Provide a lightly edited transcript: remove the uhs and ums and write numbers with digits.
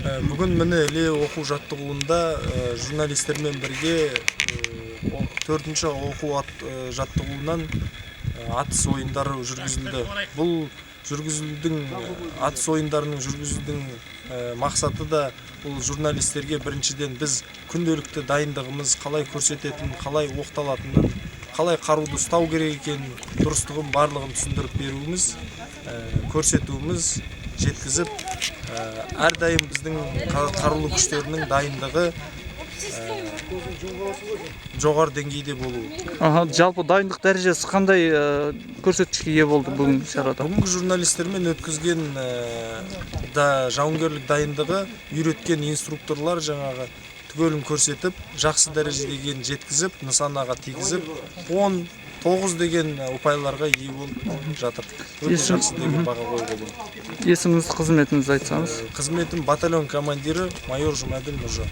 Бүгін міне эле окуу жаттыгуунда журналисттермен бірге 4-чү окуу жаттыгуунан атыс оюндары жүргүзүлдү. Бул жүргүзүлүүдүн атыс оюндарынын жүргүзүүдүн максаты да бул журналисттерге биринчиден биз күндөлүктүү дайындыгыбыз калай көрсөтөтүн, калай окталатынын, калай карууду уктау керек экенин, дурустугун баардыгын түшүндүрүп берүүбүз, көрсөтүүбүз, жеткизип, ар дайым биздин каруулуу күчтөрүнүн дайындыгы жогору деңгейде болуу. Жалпы дайындык дарежеси кандай көрсөткүчкө ээ болду бүгүнкү чарада? Бүгүнкү журналисттермен өткүзгөн жауынгерлик дайындыгы үйрөткөн инструкторлор жаңагы түгөлүн көрсөтүп, жакшы дәрежедегин жеткизип, нысанага тийгизип, 10-9 деген упайларга ээ болуп жатат. Өтө жакшы деген бага койгон. Эсимиңизди, кызметиңизди айтсаңыз. Кызметим батальон командири майор Жумадил Мыржа.